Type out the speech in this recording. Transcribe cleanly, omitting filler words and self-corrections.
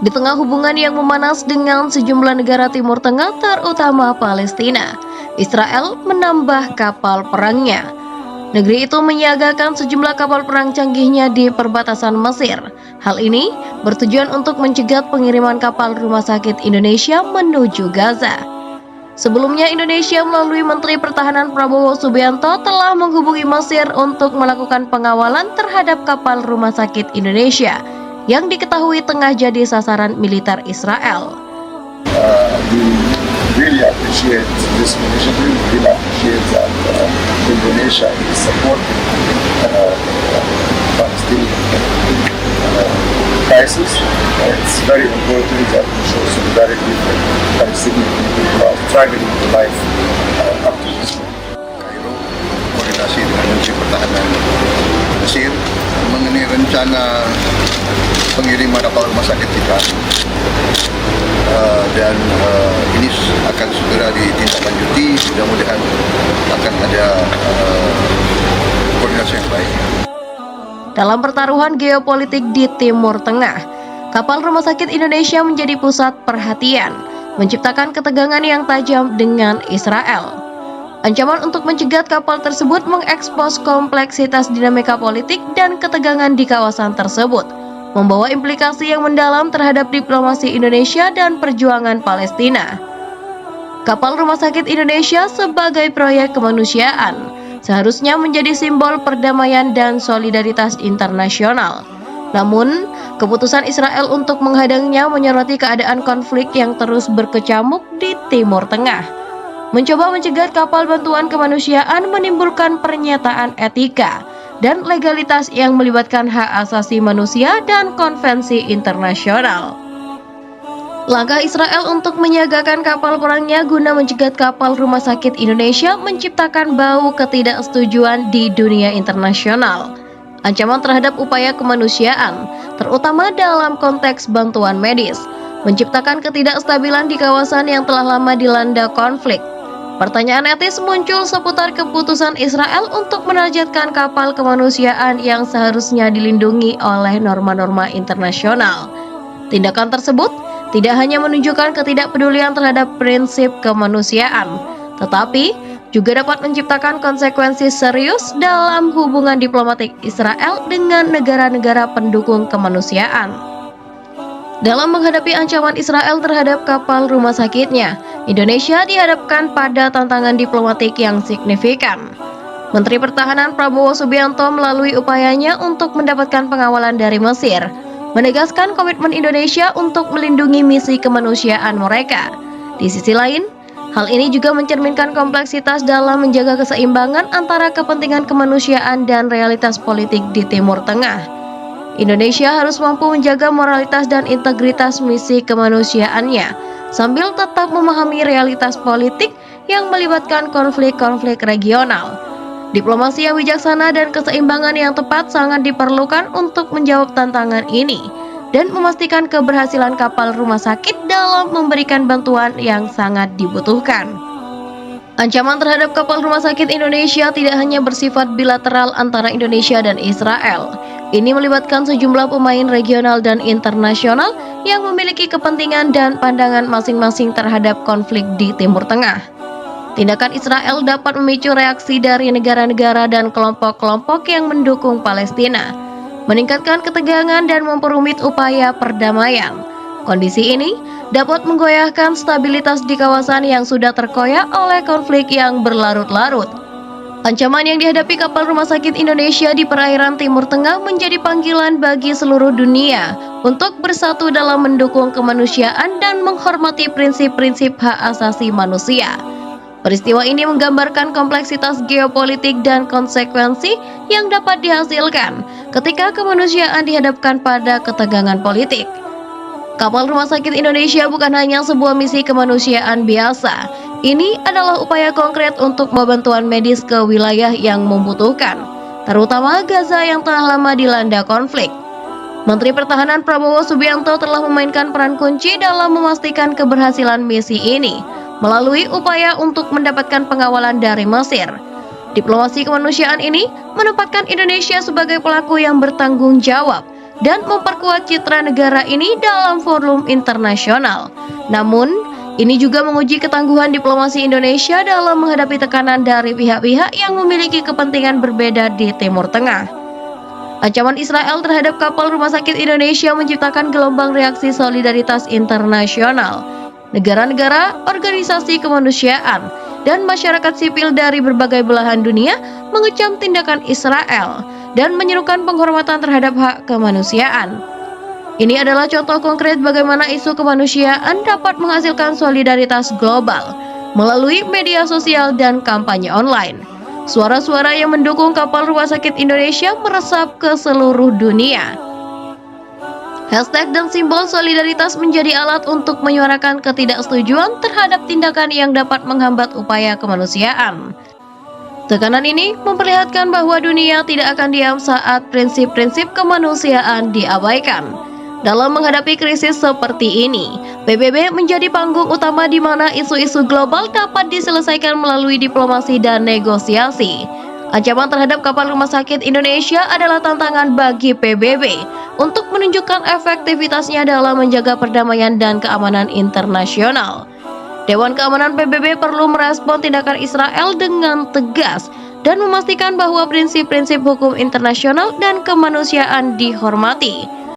Di tengah hubungan yang memanas dengan sejumlah negara Timur Tengah, terutama Palestina, Israel menambah kapal perangnya. Negeri itu menyiagakan sejumlah kapal perang canggihnya di perbatasan Mesir. Hal ini bertujuan untuk mencegat pengiriman kapal rumah sakit Indonesia menuju Gaza. Sebelumnya, Indonesia melalui Menteri Pertahanan Prabowo Subianto telah menghubungi Mesir untuk melakukan pengawalan terhadap kapal rumah sakit Indonesia yang diketahui tengah jadi sasaran militer Israel. We really appreciate this initiative. We really appreciate that Indonesia is supporting Palestinian crisis. It's very important that we show solidarity with Palestinian people who are struggling to life up to this point. Cairo koordinasi dengan Menteri Pertahanan Mesir mengenai rencana pengiriman kapal rumah sakit kita. Dan ini akan segera ditindaklanjuti, mudah-mudahan akan ada koordinasi yang baik. Dalam pertaruhan geopolitik di Timur Tengah, kapal rumah sakit Indonesia menjadi pusat perhatian, menciptakan ketegangan yang tajam dengan Israel. Ancaman untuk mencegat kapal tersebut mengekspos kompleksitas dinamika politik dan ketegangan di kawasan tersebut, membawa implikasi yang mendalam terhadap diplomasi Indonesia dan perjuangan Palestina. Kapal rumah sakit Indonesia sebagai proyek kemanusiaan seharusnya menjadi simbol perdamaian dan solidaritas internasional. Namun, keputusan Israel untuk menghadangnya menyoroti keadaan konflik yang terus berkecamuk di Timur Tengah. Mencoba mencegat kapal bantuan kemanusiaan menimbulkan pernyataan etika dan legalitas yang melibatkan hak asasi manusia dan konvensi internasional. Langkah Israel untuk menyiagakan kapal perangnya guna mencegat kapal rumah sakit Indonesia menciptakan bau ketidaksetujuan di dunia internasional. Ancaman terhadap upaya kemanusiaan, terutama dalam konteks bantuan medis, menciptakan ketidakstabilan di kawasan yang telah lama dilanda konflik. Pertanyaan etis muncul seputar keputusan Israel untuk menerjatkan kapal kemanusiaan yang seharusnya dilindungi oleh norma-norma internasional. Tindakan tersebut tidak hanya menunjukkan ketidakpedulian terhadap prinsip kemanusiaan, tetapi juga dapat menciptakan konsekuensi serius dalam hubungan diplomatik Israel dengan negara-negara pendukung kemanusiaan. Dalam menghadapi ancaman Israel terhadap kapal rumah sakitnya, Indonesia dihadapkan pada tantangan diplomatik yang signifikan. Menteri Pertahanan Prabowo Subianto melalui upayanya untuk mendapatkan pengawalan dari Mesir, menegaskan komitmen Indonesia untuk melindungi misi kemanusiaan mereka. Di sisi lain, hal ini juga mencerminkan kompleksitas dalam menjaga keseimbangan antara kepentingan kemanusiaan dan realitas politik di Timur Tengah. Indonesia harus mampu menjaga moralitas dan integritas misi kemanusiaannya, sambil tetap memahami realitas politik yang melibatkan konflik-konflik regional. Diplomasi yang bijaksana dan keseimbangan yang tepat sangat diperlukan untuk menjawab tantangan ini dan memastikan keberhasilan kapal rumah sakit dalam memberikan bantuan yang sangat dibutuhkan. Ancaman terhadap kapal rumah sakit Indonesia tidak hanya bersifat bilateral antara Indonesia dan Israel. Ini melibatkan sejumlah pemain regional dan internasional yang memiliki kepentingan dan pandangan masing-masing terhadap konflik di Timur Tengah. Tindakan Israel dapat memicu reaksi dari negara-negara dan kelompok-kelompok yang mendukung Palestina, meningkatkan ketegangan dan memperumit upaya perdamaian. Kondisi ini dapat menggoyahkan stabilitas di kawasan yang sudah terkoyak oleh konflik yang berlarut-larut. Ancaman yang dihadapi kapal rumah sakit Indonesia di perairan Timur Tengah menjadi panggilan bagi seluruh dunia untuk bersatu dalam mendukung kemanusiaan dan menghormati prinsip-prinsip hak asasi manusia. Peristiwa ini menggambarkan kompleksitas geopolitik dan konsekuensi yang dapat dihasilkan ketika kemanusiaan dihadapkan pada ketegangan politik. Kapal rumah sakit Indonesia bukan hanya sebuah misi kemanusiaan biasa. Ini adalah upaya konkret untuk bantuan medis ke wilayah yang membutuhkan, terutama Gaza yang telah lama dilanda konflik. Menteri Pertahanan Prabowo Subianto telah memainkan peran kunci dalam memastikan keberhasilan misi ini melalui upaya untuk mendapatkan pengawalan dari Mesir. Diplomasi kemanusiaan ini menempatkan Indonesia sebagai pelaku yang bertanggung jawab dan memperkuat citra negara ini dalam forum internasional. Namun, ini juga menguji ketangguhan diplomasi Indonesia dalam menghadapi tekanan dari pihak-pihak yang memiliki kepentingan berbeda di Timur Tengah. Ancaman Israel terhadap kapal rumah sakit Indonesia menciptakan gelombang reaksi solidaritas internasional. Negara-negara, organisasi kemanusiaan, dan masyarakat sipil dari berbagai belahan dunia mengecam tindakan Israel dan menyerukan penghormatan terhadap hak kemanusiaan. Ini adalah contoh konkret bagaimana isu kemanusiaan dapat menghasilkan solidaritas global melalui media sosial dan kampanye online. Suara-suara yang mendukung kapal rumah sakit Indonesia meresap ke seluruh dunia. Hashtag dan simbol solidaritas menjadi alat untuk menyuarakan ketidaksetujuan terhadap tindakan yang dapat menghambat upaya kemanusiaan. Tekanan ini memperlihatkan bahwa dunia tidak akan diam saat prinsip-prinsip kemanusiaan diabaikan. Dalam menghadapi krisis seperti ini, PBB menjadi panggung utama di mana isu-isu global dapat diselesaikan melalui diplomasi dan negosiasi. Ancaman terhadap kapal rumah sakit Indonesia adalah tantangan bagi PBB untuk menunjukkan efektivitasnya dalam menjaga perdamaian dan keamanan internasional. Dewan Keamanan PBB perlu merespon tindakan Israel dengan tegas dan memastikan bahwa prinsip-prinsip hukum internasional dan kemanusiaan dihormati.